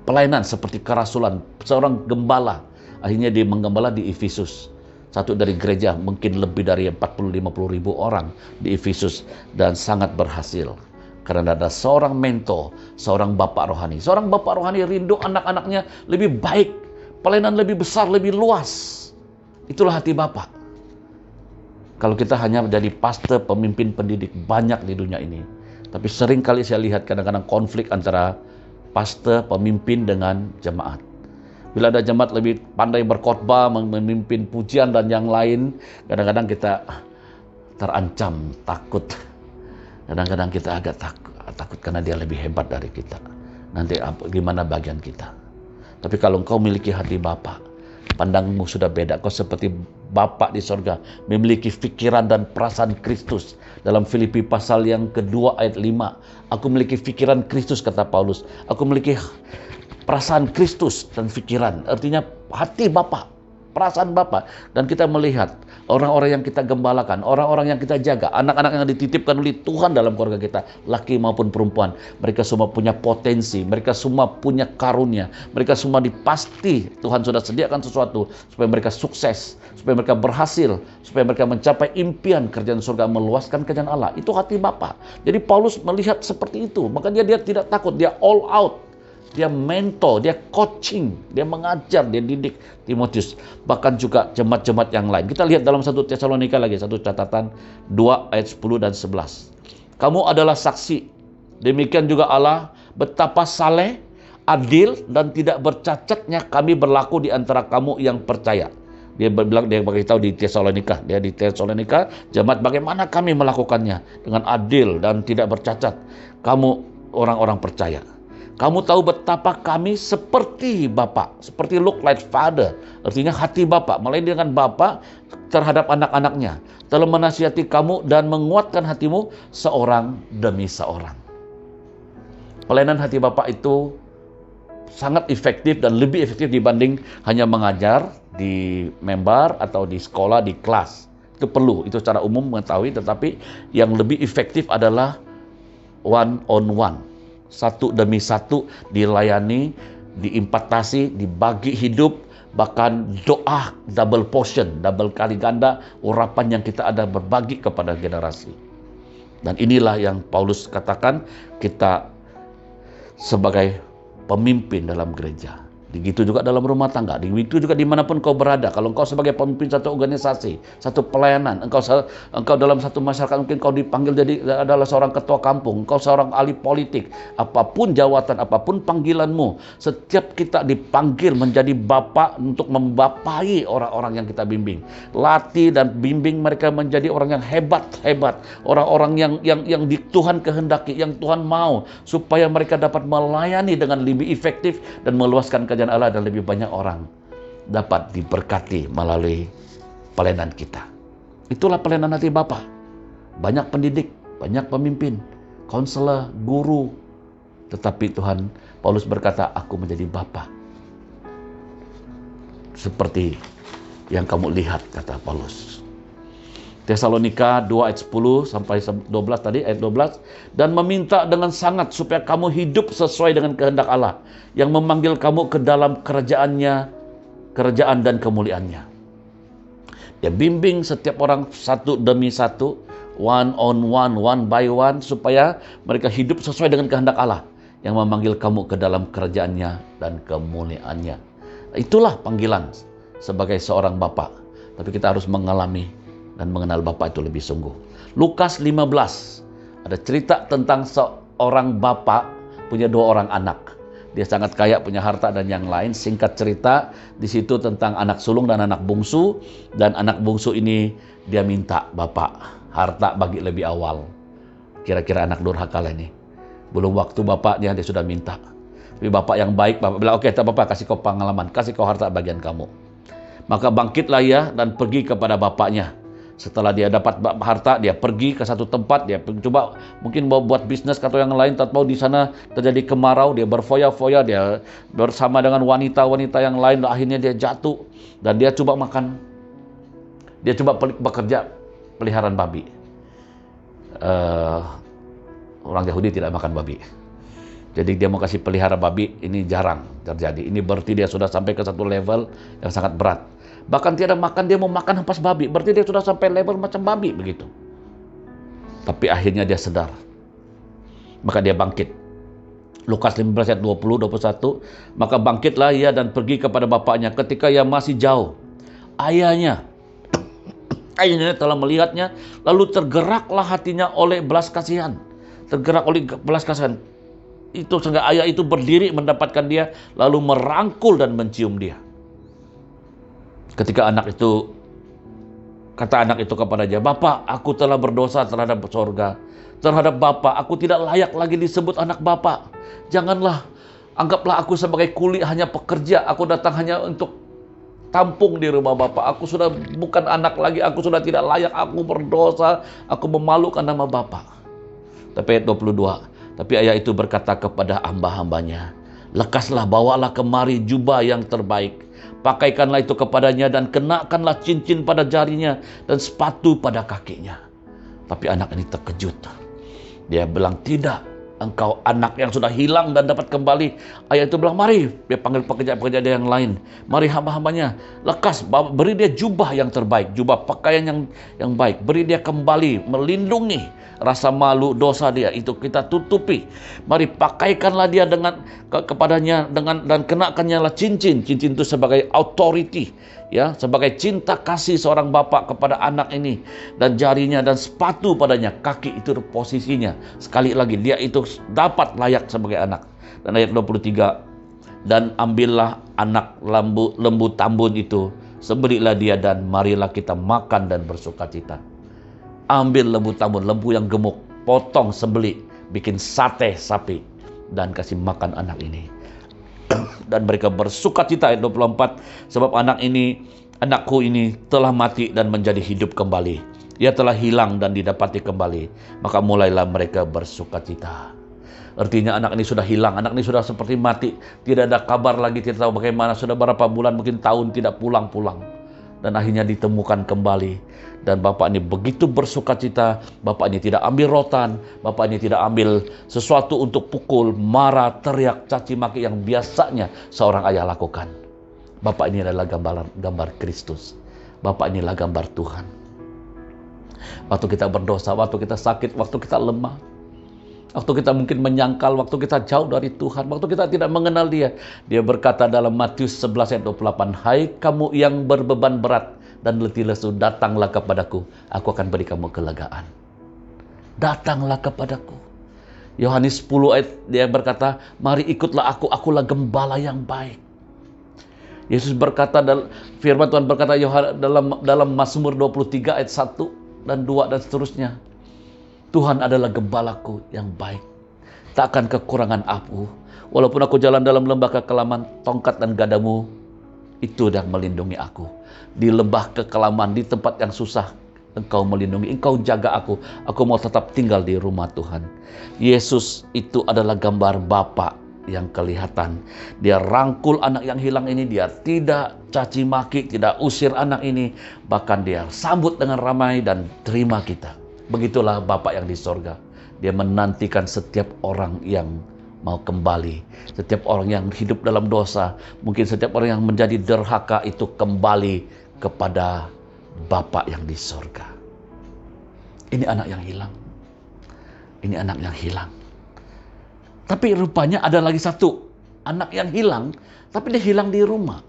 pelayanan seperti kerasulan, seorang gembala. Akhirnya dia menggembala di Efesus, satu dari gereja mungkin lebih dari 40-50 ribu orang di Efesus, dan sangat berhasil karena ada seorang mentor, seorang bapak rohani. Seorang bapak rohani rindu anak-anaknya lebih baik, pelayanan lebih besar, lebih luas. Itulah hati Bapak. Kalau kita hanya menjadi pastor, pemimpin, pendidik, banyak di dunia ini. Tapi sering kali saya lihat kadang-kadang konflik antara pastor, pemimpin dengan jemaat. Bila ada jemaat lebih pandai berkhotbah, memimpin pujian dan yang lain, kadang-kadang kita terancam, takut. Kadang-kadang kita agak takut karena dia lebih hebat dari kita. Nanti gimana bagian kita? Tapi kalau engkau memiliki hati Bapa, pandangmu sudah beda. Kau seperti Bapa di sorga, memiliki pikiran dan perasaan Kristus. Dalam Filipi pasal yang kedua ayat 5, aku memiliki pikiran Kristus, kata Paulus. Aku memiliki perasaan Kristus dan pikiran. Artinya hati Bapa, perasaan Bapa. Dan kita melihat orang-orang yang kita gembalakan, orang-orang yang kita jaga, anak-anak yang dititipkan oleh Tuhan dalam keluarga kita, laki maupun perempuan, mereka semua punya potensi, mereka semua punya karunia, mereka semua dipasti Tuhan sudah sediakan sesuatu supaya mereka sukses, supaya mereka berhasil, supaya mereka mencapai impian kerjaan surga, meluaskan kerjaan Allah. Itu hati Bapa. Jadi Paulus melihat seperti itu, makanya dia tidak takut, dia all out. Dia mentor, dia coaching, dia mengajar, dia didik Timotius. Bahkan juga jemaat-jemaat yang lain. Kita lihat dalam 1 Tesalonika lagi, satu catatan 2 ayat 10 dan 11. Kamu adalah saksi. Demikian juga Allah betapa saleh, adil, dan tidak bercacatnya kami berlaku di antara kamu yang percaya. Dia bilang, dia beritahu di Tesalonika, jemaat bagaimana kami melakukannya dengan adil dan tidak bercacat. Kamu orang-orang percaya. Kamu tahu betapa kami seperti Bapa, seperti look like Father. Artinya hati Bapa, melayani dengan Bapa terhadap anak-anaknya. Telah menasihati kamu dan menguatkan hatimu seorang demi seorang. Pelayanan hati Bapa itu sangat efektif dan lebih efektif dibanding hanya mengajar di member atau di sekolah, di kelas. Itu perlu, itu secara umum mengetahui, tetapi yang lebih efektif adalah one on one. Satu demi satu dilayani, diimpatasi, dibagi hidup, bahkan doa double portion, double kali ganda urapan yang kita ada berbagi kepada generasi. Dan inilah yang Paulus katakan, kita sebagai pemimpin dalam gereja. Begitu juga dalam rumah tangga, begitu juga dimanapun kau berada. Kalau engkau sebagai pemimpin satu organisasi, satu pelayanan, engkau dalam satu masyarakat, mungkin kau dipanggil jadi adalah seorang ketua kampung, engkau seorang ahli politik, apapun jawatan, apapun panggilanmu, setiap kita dipanggil menjadi bapak untuk membapai orang-orang yang kita bimbing. Latih dan bimbing mereka menjadi orang yang hebat, orang-orang yang di Tuhan kehendaki, yang Tuhan mau, supaya mereka dapat melayani dengan lebih efektif dan meluaskan kerajaan Allah, dan lebih banyak orang dapat diberkati melalui pelayanan kita. Itulah pelayanan hati Bapa. Banyak pendidik, banyak pemimpin, konselor, guru. Tetapi Tuhan, Paulus berkata, aku menjadi Bapa. Seperti yang kamu lihat, kata Paulus. Tesalonika 2 ayat 10 sampai 12 tadi, ayat 12. Dan meminta dengan sangat supaya kamu hidup sesuai dengan kehendak Allah yang memanggil kamu ke dalam kerajaannya, kerajaan dan kemuliaannya. Dia bimbing setiap orang satu demi satu, one on one by one, supaya mereka hidup sesuai dengan kehendak Allah yang memanggil kamu ke dalam kerajaannya dan kemuliaannya. Itulah panggilan sebagai seorang bapa. Tapi kita harus mengalami dan mengenal bapa itu lebih sungguh. Lukas 15, ada cerita tentang seorang bapa punya 2 orang anak. Dia sangat kaya, punya harta dan yang lain. Singkat cerita, di situ tentang anak sulung dan anak bungsu. Dan anak bungsu ini dia minta bapak harta bagi lebih awal. Kira-kira anak durhaka ini. Belum waktu bapaknya dia sudah minta. Tapi bapak yang baik, bapak bilang, oke, bapak kasih kau pengalaman, kasih kau harta bagian kamu. Maka bangkitlah ia dan pergi kepada bapaknya. Setelah dia dapat harta, dia pergi ke satu tempat, dia coba mungkin mau buat bisnis atau yang lain, tak tahu di sana terjadi kemarau, dia berfoya-foya, dia bersama dengan wanita-wanita yang lain, akhirnya dia jatuh dan dia coba makan, dia coba bekerja peliharaan babi. Orang Yahudi tidak makan babi. Jadi dia mau kasih pelihara babi, ini jarang terjadi. Ini berarti dia sudah sampai ke satu level yang sangat berat. Bahkan tiada makan, dia mau makan hempas babi. Berarti dia sudah sampai level macam babi begitu. Tapi akhirnya dia sedar. Maka dia bangkit. Lukas 15 ayat 20-21. Maka bangkitlah ia dan pergi kepada bapaknya. Ketika ia masih jauh, ayahnya telah melihatnya. Lalu tergeraklah hatinya oleh belas kasihan. Tergerak oleh belas kasihan. Itu sehingga ayah itu berdiri mendapatkan dia, lalu merangkul dan mencium dia. Ketika kata anak itu kepadanya, Bapak, aku telah berdosa terhadap sorga, terhadap Bapak, aku tidak layak lagi disebut anak Bapak. Janganlah, anggaplah aku sebagai kuli, hanya pekerja, aku datang hanya untuk tampung di rumah Bapak. Aku sudah bukan anak lagi, aku sudah tidak layak, aku berdosa, aku memalukan nama Bapak. Tapi ayat 22, tapi ayah itu berkata kepada hamba-hambanya, lekaslah, bawalah kemari jubah yang terbaik, pakaikanlah itu kepadanya dan kenakanlah cincin pada jarinya dan sepatu pada kakinya. Tapi anak ini terkejut. Dia bilang, tidak, engkau anak yang sudah hilang dan dapat kembali. Ayah itu bilang, mari. Dia panggil pekerja-pekerja yang lain. Mari hamba-hambanya, lekas, beri dia jubah yang terbaik, jubah pakaian yang baik. Beri dia kembali, melindungi rasa malu dosa dia, itu kita tutupi. Mari pakaikanlah dia kepadanya dan kenakannya lah cincin. Cincin itu sebagai authority, ya, sebagai cinta kasih seorang bapak kepada anak ini, dan jarinya dan sepatu padanya, kaki itu posisinya. Sekali lagi dia itu dapat layak sebagai anak. Dan ayat 23, dan ambillah anak lembu tambun itu, sembelihlah dia dan marilah kita makan dan bersukacita. Ambil lembu tambun, lembu yang gemuk, potong, sembelih, bikin sate sapi dan kasih makan anak ini. Dan mereka bersukacita, ayat 24, sebab anakku ini telah mati dan menjadi hidup kembali. Ia telah hilang dan didapati kembali. Maka mulailah mereka bersukacita. Artinya anak ini sudah hilang, anak ini sudah seperti mati, tidak ada kabar lagi, tidak tahu bagaimana, sudah berapa bulan, mungkin tahun tidak pulang-pulang. Dan akhirnya ditemukan kembali. Dan bapak ini begitu bersukacita. Bapak ini tidak ambil rotan, bapak ini tidak ambil sesuatu untuk pukul, marah, teriak, caci maki yang biasanya seorang ayah lakukan. Bapak ini adalah gambar Kristus. Bapak inilah gambar Tuhan. Waktu kita berdosa, waktu kita sakit, waktu kita lemah, waktu kita mungkin menyangkal, waktu kita jauh dari Tuhan, waktu kita tidak mengenal Dia. Dia berkata dalam Matius 11 ayat 28, hai kamu yang berbeban berat dan letih lesu, datanglah kepadaku, aku akan beri kamu kelegaan. Datanglah kepadaku. Yohanes 10 ayat dia berkata, mari ikutlah akulah gembala yang baik. Yesus berkata, firman Tuhan berkata dalam Mazmur 23 ayat 1 dan 2 dan seterusnya, Tuhan adalah gembalaku yang baik, tak akan kekurangan aku. Walaupun aku jalan dalam lembah kekelaman, tongkat dan gadamu itu yang melindungi aku. Di lembah kekelaman, di tempat yang susah, Engkau melindungi, Engkau jaga aku mau tetap tinggal di rumah Tuhan. Yesus itu adalah gambar Bapa yang kelihatan. Dia rangkul anak yang hilang ini, dia tidak caci maki, tidak usir anak ini, bahkan dia sambut dengan ramai dan terima kita. Begitulah Bapa yang di sorga. Dia menantikan setiap orang yang mau kembali, setiap orang yang hidup dalam dosa, mungkin setiap orang yang menjadi derhaka itu kembali kepada Bapa yang di sorga. Ini anak yang hilang. Ini anak yang hilang. Tapi rupanya ada lagi satu anak yang hilang, tapi dia hilang di rumah.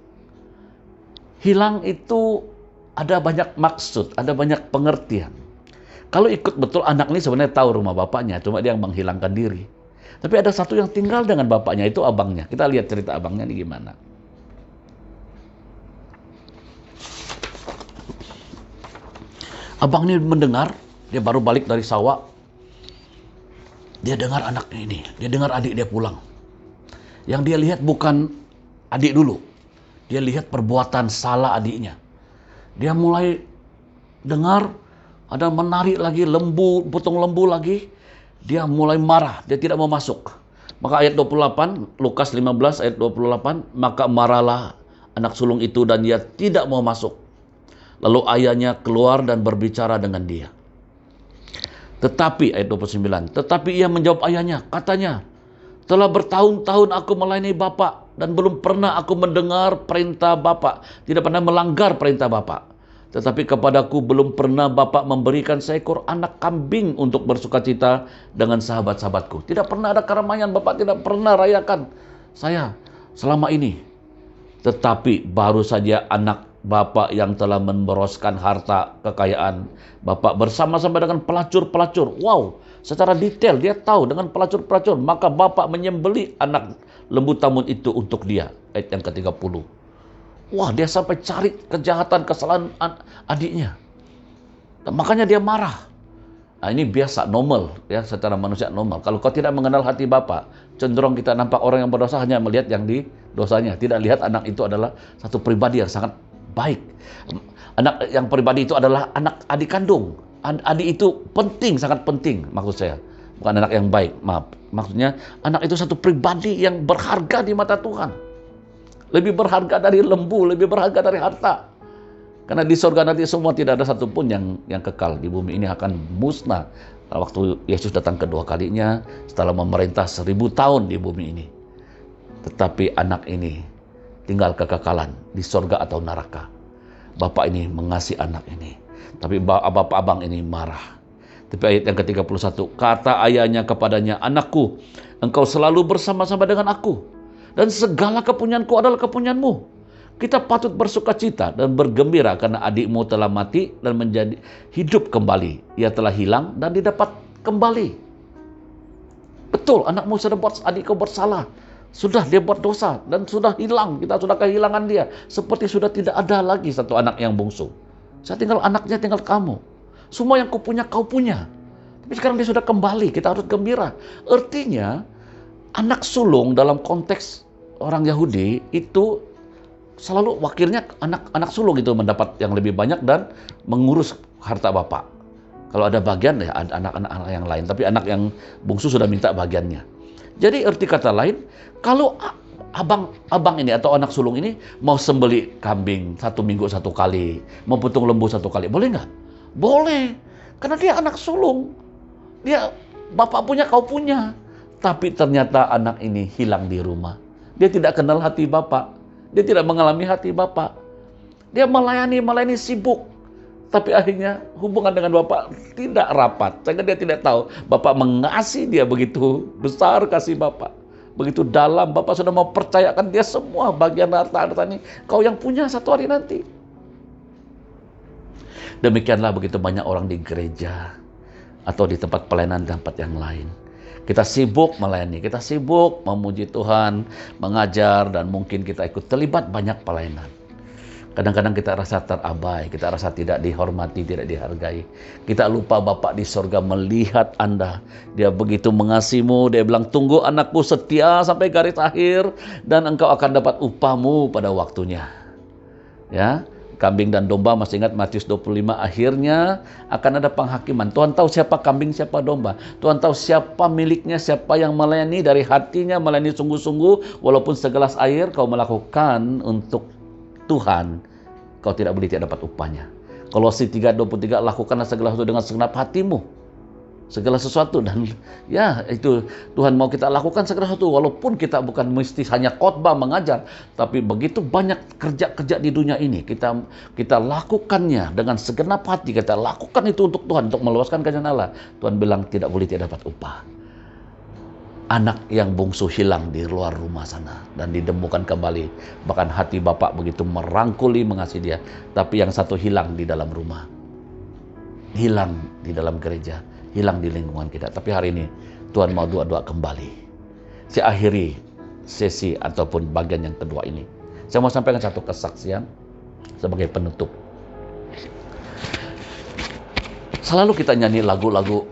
Hilang itu ada banyak maksud, ada banyak pengertian. Kalau ikut betul, anak ini sebenarnya tahu rumah bapaknya, cuma dia yang menghilangkan diri. Tapi ada satu yang tinggal dengan bapaknya, itu abangnya. Kita lihat cerita abangnya ini gimana. Abang ini mendengar, dia baru balik dari sawah. Dia dengar anaknya ini, dia dengar adik dia pulang. Yang dia lihat bukan adik dulu. Dia lihat perbuatan salah adiknya. Dia mulai dengar ada menarik lagi lembu, potong lembu lagi. Dia mulai marah, dia tidak mau masuk. Maka ayat 28, Lukas 15 ayat 28, maka marahlah anak sulung itu dan dia tidak mau masuk. Lalu ayahnya keluar dan berbicara dengan dia. Tetapi, ayat 29, tetapi ia menjawab ayahnya, katanya, telah bertahun-tahun aku melayani Bapak dan belum pernah aku mendengar perintah Bapak, tidak pernah melanggar perintah Bapak. Tetapi kepadaku belum pernah Bapak memberikan seekor anak kambing untuk bersukacita dengan sahabat-sahabatku. Tidak pernah ada keramaian, Bapak tidak pernah rayakan saya selama ini. Tetapi baru saja anak Bapak yang telah memboroskan harta kekayaan Bapak bersama-sama dengan pelacur-pelacur. Wow, secara detail dia tahu dengan pelacur-pelacur. Maka Bapak menyembelih anak lembu tamun itu untuk dia. Ayat yang ke-30. Wah, dia sampai cari kejahatan, kesalahan adiknya. Dan makanya dia marah. Nah, ini biasa, normal, ya, secara manusia normal. Kalau kau tidak mengenal hati Bapa, cenderung kita nampak orang yang berdosa hanya melihat yang di dosanya, tidak lihat anak itu adalah satu pribadi yang sangat baik. Anak yang pribadi itu adalah anak adik kandung. Adik itu penting, sangat penting maksud saya. Bukan anak yang baik, maaf. Maksudnya anak itu satu pribadi yang berharga di mata Tuhan. Lebih berharga dari lembu, lebih berharga dari harta. Karena di surga nanti semua tidak ada satupun yang kekal. Di bumi ini akan musnah. Waktu Yesus datang kedua kalinya setelah memerintah 1000 tahun di bumi ini. Tetapi anak ini tinggal kekekalan di surga atau neraka. Bapak ini mengasihi anak ini. Tapi bapak abang ini marah. Tapi ayat yang ke-31, kata ayahnya kepadanya, anakku, engkau selalu bersama-sama dengan aku. Dan segala kepunyaanku adalah kepunyaanmu. Kita patut bersukacita dan bergembira karena adikmu telah mati dan menjadi hidup kembali. Ia telah hilang dan didapat kembali. Betul, anakmu sudah buat adikku bersalah. Sudah dia buat dosa dan sudah hilang. Kita sudah kehilangan dia. Seperti sudah tidak ada lagi satu anak yang bungsu. Saya tinggal anaknya, tinggal kamu. Semua yang kau punya, kau punya. Tapi sekarang dia sudah kembali. Kita harus gembira. Artinya, anak sulung dalam konteks orang Yahudi itu selalu wakilnya anak sulung itu mendapat yang lebih banyak dan mengurus harta bapak. Kalau ada bagian ya ada anak-anak yang lain, tapi anak yang bungsu sudah minta bagiannya. Jadi arti kata lain, kalau abang ini atau anak sulung ini mau sembeli kambing 1 minggu 1 kali, mau potong lembu 1 kali, boleh nggak? Boleh, karena dia anak sulung. Dia bapak punya, kau punya. Tapi ternyata anak ini hilang di rumah. Dia tidak kenal hati bapak. Dia tidak mengalami hati bapak. Dia melayani sibuk. Tapi akhirnya hubungan dengan bapak tidak rapat. Sehingga dia tidak tahu bapak mengasihi dia begitu besar kasih bapak. Begitu dalam, bapak sudah mau percayakan dia semua bagian harta-harta ini. Kau yang punya satu hari nanti. Demikianlah begitu banyak orang di gereja. Atau di tempat pelayanan tempat yang lain. Kita sibuk melayani, kita sibuk memuji Tuhan, mengajar, dan mungkin kita ikut terlibat banyak pelayanan. Kadang-kadang kita rasa terabai, kita rasa tidak dihormati, tidak dihargai. Kita lupa Bapak di sorga melihat Anda. Dia begitu mengasihimu, dia bilang, tunggu anakku setia sampai garis akhir, dan engkau akan dapat upahmu pada waktunya. Ya, kambing dan domba, masih ingat Matius 25, akhirnya akan ada penghakiman. Tuhan tahu siapa kambing, siapa domba. Tuhan tahu siapa miliknya, siapa yang melayani dari hatinya, melayani sungguh-sungguh, walaupun segelas air kau melakukan untuk Tuhan, kau tidak boleh tidak dapat upahnya. Kolose 3:23, lakukanlah segala sesuatu dengan segenap hatimu. Segala sesuatu, dan ya itu Tuhan mau kita lakukan segala sesuatu, walaupun kita bukan mesti hanya khotbah mengajar, tapi begitu banyak kerja-kerja di dunia ini kita lakukannya dengan segenap hati, kita lakukan itu untuk Tuhan, untuk meluaskan kerajaan Allah. Tuhan bilang tidak boleh tidak dapat upah. Anak yang bungsu hilang di luar rumah sana dan ditemukan kembali, bahkan hati Bapak begitu merangkuli mengasihi dia. Tapi yang satu hilang di dalam rumah, hilang di dalam gereja, hilang di lingkungan kita. Tapi hari ini Tuhan mau doa-doa kembali. Saya akhiri sesi ataupun bagian yang kedua ini. Saya mau sampaikan satu kesaksian sebagai penutup. Selalu kita nyanyi lagu-lagu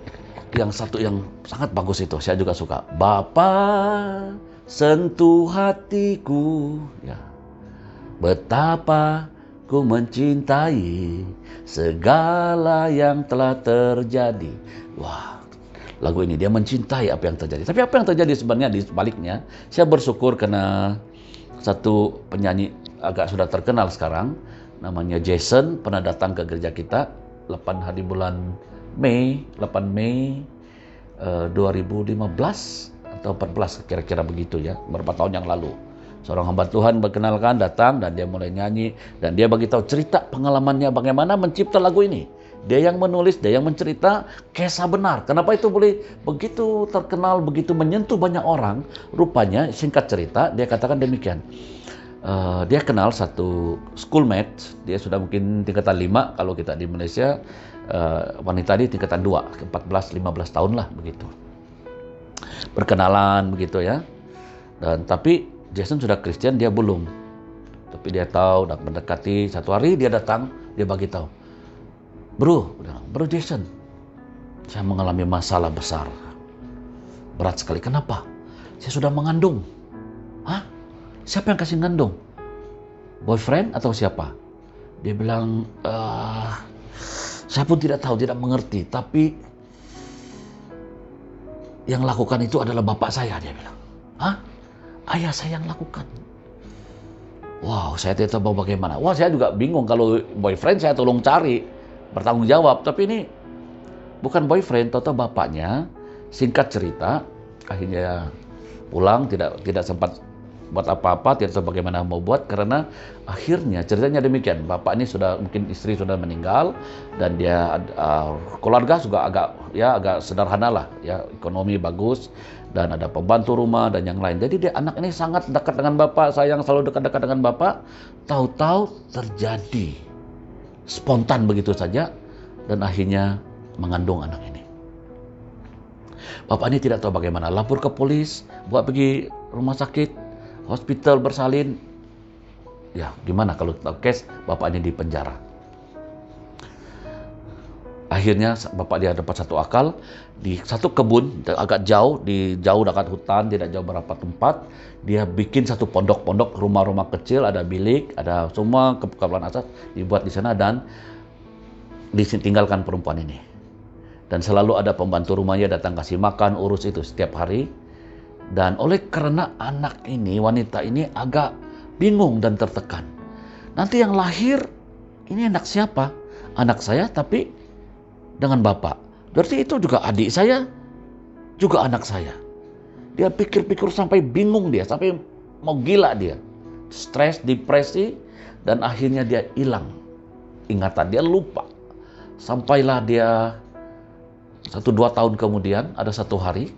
yang satu yang sangat bagus itu, saya juga suka. Bapa sentuh hatiku, ya. Betapa ku mencintai segala yang telah terjadi. Wah, lagu ini dia mencintai apa yang terjadi. Tapi apa yang terjadi sebenarnya di sebaliknya, saya bersyukur karena satu penyanyi agak sudah terkenal sekarang, namanya Jason, pernah datang ke gereja kita 8 hari bulan Mei 2015 atau 14 kira-kira begitu ya, beberapa tahun yang lalu. Seorang hamba Tuhan berkenalkan datang dan dia mulai nyanyi dan dia beritahu cerita pengalamannya bagaimana mencipta lagu ini. Dia yang menulis, dia yang mencerita kisah benar. Kenapa itu boleh begitu terkenal, begitu menyentuh banyak orang? Rupanya singkat cerita dia katakan demikian. Dia kenal satu schoolmate, dia sudah mungkin tingkatan 5 kalau kita di Malaysia, wanita di tingkatan 2, 14-15 tahun lah begitu. Berkenalan begitu ya. Dan tapi Jason sudah Kristen, dia belum. Tapi dia tahu, dan mendekati. Satu hari dia datang, dia bagi tahu. Bro Jason, saya mengalami masalah besar. Berat sekali. Kenapa? Saya sudah mengandung. Hah? Siapa yang kasih ngandung? Boyfriend atau siapa? Dia bilang, saya pun tidak tahu, tidak mengerti. Tapi yang lakukan itu adalah bapak saya, dia bilang. Hah? Ayah saya yang lakukan. Wow, saya tidak tahu bagaimana. Wah, saya juga bingung. Kalau boyfriend saya tolong cari, bertanggung jawab. Tapi ini bukan boyfriend, atau bapaknya. Singkat cerita, akhirnya pulang, tidak sempat buat apa-apa, tidak tahu bagaimana mau buat, karena akhirnya ceritanya demikian. Bapak ini sudah, mungkin istri sudah meninggal, dan dia keluarga juga agak sederhana lah, ya, ekonomi bagus, dan ada pembantu rumah dan yang lain. Jadi anak ini sangat dekat dengan bapak, sayang selalu dekat-dekat dengan bapak. Tahu-tahu terjadi spontan begitu saja, dan akhirnya mengandung anak ini. Bapak ini tidak tahu bagaimana, lapor ke polis, buat pergi rumah sakit, hospital bersalin. Ya, gimana kalau case bapak ini di penjara. Akhirnya bapak dia dapat satu akal di satu kebun agak jauh, jauh dekat hutan, tidak jauh berapa tempat. Dia bikin satu pondok-pondok, rumah-rumah kecil, ada bilik, ada semua keperluan asas dibuat di sana, dan ditinggalkan perempuan ini. Dan selalu ada pembantu rumahnya datang kasih makan, urus itu setiap hari. Dan oleh karena anak ini, wanita ini agak bingung dan tertekan. Nanti yang lahir, ini anak siapa? Anak saya tapi dengan bapak. Berarti itu juga adik saya, juga anak saya. Dia pikir-pikir sampai bingung dia, sampai mau gila dia. Stres, depresi, dan akhirnya dia hilang ingatan, dia lupa. Sampailah dia 1-2 tahun kemudian, ada satu hari,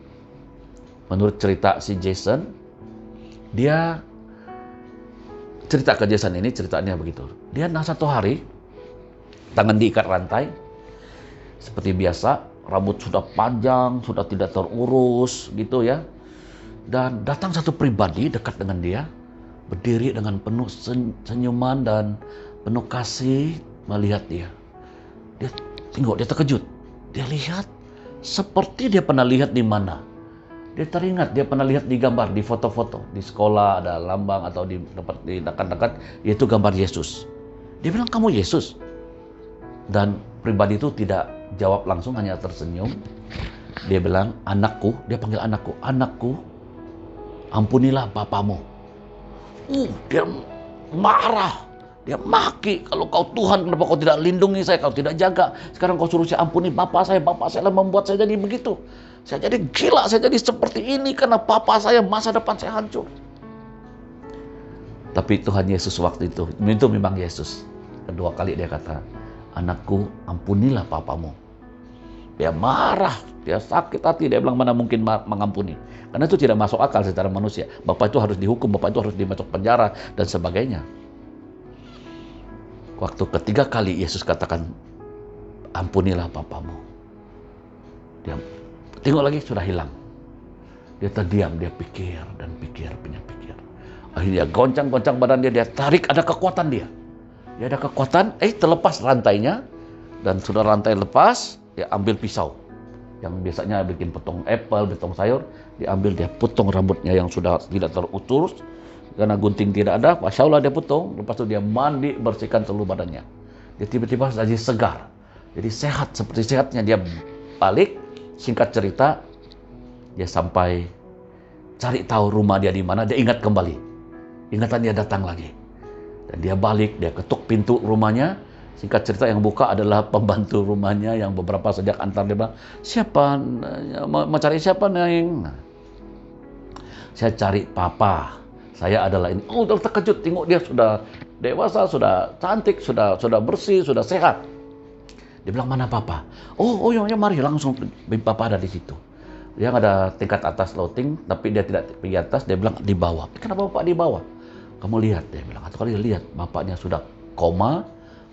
menurut cerita si Jason, dia cerita ke Jason ini, ceritanya begitu. Dia satu hari, tangan diikat rantai, seperti biasa, rambut sudah panjang, sudah tidak terurus gitu ya. Dan datang satu pribadi dekat dengan dia, berdiri dengan penuh senyuman dan penuh kasih melihat dia. Dia tengok, dia terkejut. Dia lihat seperti dia pernah lihat di mana. Dia teringat, dia pernah lihat di gambar, di foto-foto. Di sekolah ada lambang atau di dekat-dekat, yaitu gambar Yesus. Dia bilang, kamu Yesus? Dan pribadi itu tidak jawab langsung, hanya tersenyum. Dia bilang, anakku, dia panggil anakku, anakku, ampunilah bapamu. Dia marah, dia maki, kalau kau Tuhan, kenapa kau tidak lindungi saya, kau tidak jaga. Sekarang kau suruh saya ampuni bapak saya lah membuat saya jadi begitu. Saya jadi gila, saya jadi seperti ini karena bapak saya, masa depan saya hancur. Tapi Tuhan Yesus waktu itu memang Yesus. Kedua kali dia kata, anakku, ampunilah papamu. Dia marah, dia sakit hati, dia bilang mana mungkin mengampuni. Karena itu tidak masuk akal secara manusia. Bapak itu harus dihukum, bapak itu harus dimasuk penjara, dan sebagainya. Waktu ketiga kali Yesus katakan, ampunilah papamu. Dia tengok lagi, sudah hilang. Dia terdiam, dia pikir dan pikir, punya pikir. Akhirnya goncang-goncang badan dia tarik, ada kekuatan dia. Dia ada kekuatan, terlepas rantainya. Dan sudah rantai lepas, dia ambil pisau. Yang biasanya bikin potong apel, potong sayur. Diambil, dia potong rambutnya yang sudah tidak terutur. Karena gunting tidak ada, Masya Allah dia potong. Lepas itu dia mandi, bersihkan seluruh badannya. Dia tiba-tiba jadi segar. Jadi sehat, seperti sehatnya. Dia balik, singkat cerita, dia sampai cari tahu rumah dia di mana, dia ingat kembali. Ingatan dia datang lagi. Dan dia balik, dia ketuk pintu rumahnya. Singkat cerita yang buka adalah pembantu rumahnya yang beberapa sejak antar. Dia bilang, siapa? Mau cari siapa, Neng? Nah, saya cari papa. Saya adalah ini. Oh, udah terkejut. Tengok dia sudah dewasa, sudah cantik, sudah bersih, sudah sehat. Dia bilang, mana papa? Oh ya mari langsung. Papa ada di situ. Dia ada tingkat atas loading, tapi dia tidak pergi atas. Dia bilang di bawah. Kenapa bapak di bawah? Kamu lihat, dia bilang. Atau kali lihat, bapaknya sudah koma,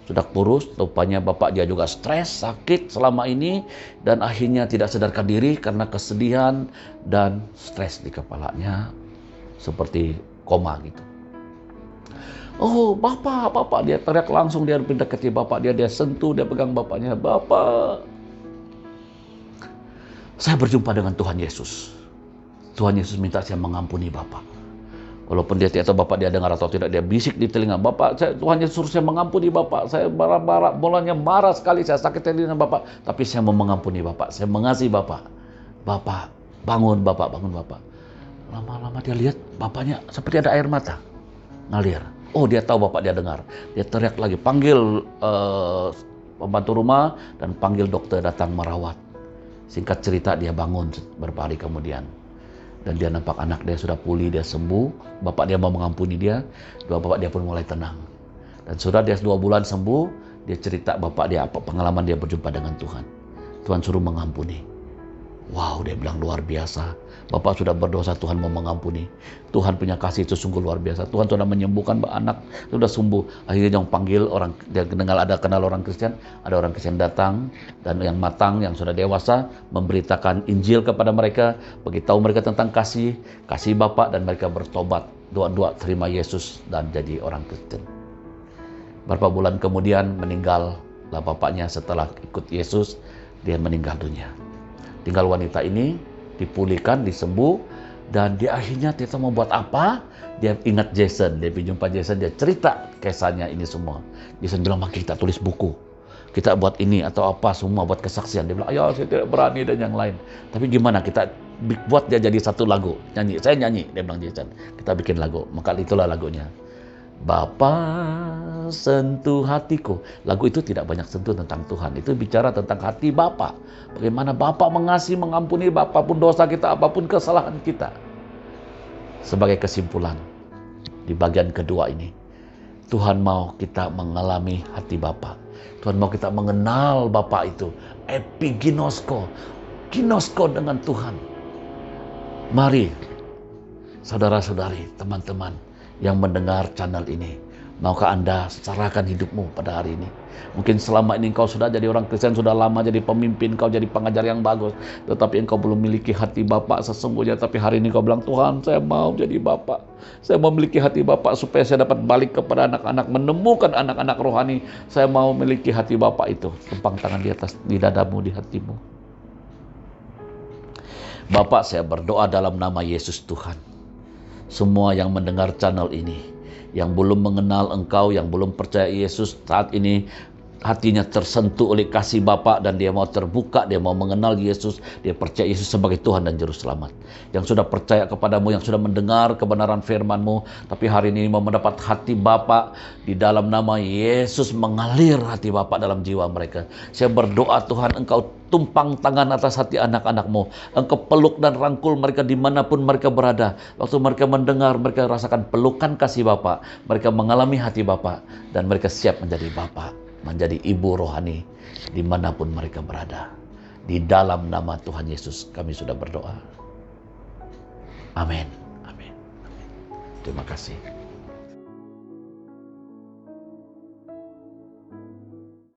sudah kurus. Rupanya bapak dia juga stres, sakit selama ini, dan akhirnya tidak sadarkan diri karena kesedihan dan stres di kepalanya, seperti koma gitu. Oh, bapak, dia teriak langsung, dia pindah ke bapak dia sentuh, dia pegang bapaknya. Bapak, saya berjumpa dengan Tuhan Yesus. Tuhan Yesus minta saya mengampuni bapak. Walaupun dia tidak tahu bapak dia dengar atau tidak, dia bisik di telinga. Bapak, Tuhan Yesus suruh saya mengampuni bapak. Saya mulanya marah sekali, saya sakit hati dengan bapak. Tapi saya mau mengampuni bapak, saya mengasihi bapak. Bapak, bangun bapak. Lama-lama dia lihat bapaknya seperti ada air mata ngalir. Oh, dia tahu bapak dia dengar. Dia teriak lagi, panggil pembantu rumah dan panggil dokter datang merawat. Singkat cerita dia bangun beberapa hari kemudian. Dan dia nampak anak dia sudah pulih, dia sembuh. Bapak dia mau mengampuni dia. Bapak dia pun mulai tenang. Dan sudah dia 2 bulan sembuh, dia cerita bapak dia apa pengalaman dia berjumpa dengan Tuhan. Tuhan suruh mengampuni. Wow, dia bilang luar biasa. Bapak sudah berdosa, Tuhan mau mengampuni. Tuhan punya kasih itu sungguh luar biasa. Tuhan sudah menyembuhkan anak, sudah sembuh. Akhirnya yang panggil orang, dia kenal orang Kristen. Ada orang Kristen datang, dan yang matang, yang sudah dewasa, memberitakan Injil kepada mereka, beritahu mereka tentang kasih Bapak, dan mereka bertobat. Doa-doa terima Yesus dan jadi orang Kristen. Beberapa bulan kemudian meninggallah bapaknya setelah ikut Yesus, dia meninggal dunia. Tinggal wanita ini dipulihkan, disembuh, dan dia akhirnya tidak mau buat apa. Dia ingat Jason, dia jumpa Jason, dia cerita kisahnya ini semua. Jason bilang, maka kita tulis buku, kita buat ini atau apa semua, buat kesaksian. Dia bilang, ayo saya tidak berani dan yang lain. Tapi gimana kita buat dia jadi satu lagu, nyanyi, saya nyanyi, dia bilang Jason, kita bikin lagu. Maka itulah lagunya. Bapa sentuh hatiku. Lagu itu tidak banyak sentuh tentang Tuhan. Itu bicara tentang hati Bapa. Bagaimana Bapa mengasihi, mengampuni apapun dosa kita, apapun kesalahan kita. Sebagai kesimpulan, di bagian kedua ini, Tuhan mau kita mengalami hati Bapa. Tuhan mau kita mengenal Bapa itu. Epiginosko. Ginosko dengan Tuhan. Mari, saudara-saudari, teman-teman yang mendengar channel ini, maukah Anda serahkan hidupmu pada hari ini? Mungkin selama ini engkau sudah jadi orang Kristen, sudah lama jadi pemimpin, engkau jadi pengajar yang bagus, tetapi engkau belum memiliki hati Bapa sesungguhnya. Tapi hari ini engkau bilang, Tuhan, saya mau jadi Bapa. Saya mau memiliki hati Bapa supaya saya dapat balik kepada anak-anak, menemukan anak-anak rohani. Saya mau memiliki hati Bapa itu. Tumpang tangan di atas, di dadamu, di hatimu. Bapak, saya berdoa dalam nama Yesus Tuhan. Semua yang mendengar channel ini, yang belum mengenal Engkau, yang belum percaya Yesus saat ini, hatinya tersentuh oleh kasih Bapa dan dia mau terbuka, dia mau mengenal Yesus, dia percaya Yesus sebagai Tuhan dan Juru Selamat. Yang sudah percaya kepadamu, yang sudah mendengar kebenaran firman-Mu, tapi hari ini mau mendapat hati Bapa, di dalam nama Yesus mengalir hati Bapa dalam jiwa mereka. Saya berdoa Tuhan, Engkau tumpang tangan atas hati anak-anak-Mu. Engkau peluk dan rangkul mereka dimanapun mereka berada. Waktu mereka mendengar, mereka rasakan pelukan kasih Bapa. Mereka mengalami hati Bapa dan mereka siap menjadi Bapa, menjadi ibu rohani dimanapun mereka berada. Di dalam nama Tuhan Yesus kami sudah berdoa. Amin. Amin. Terima kasih.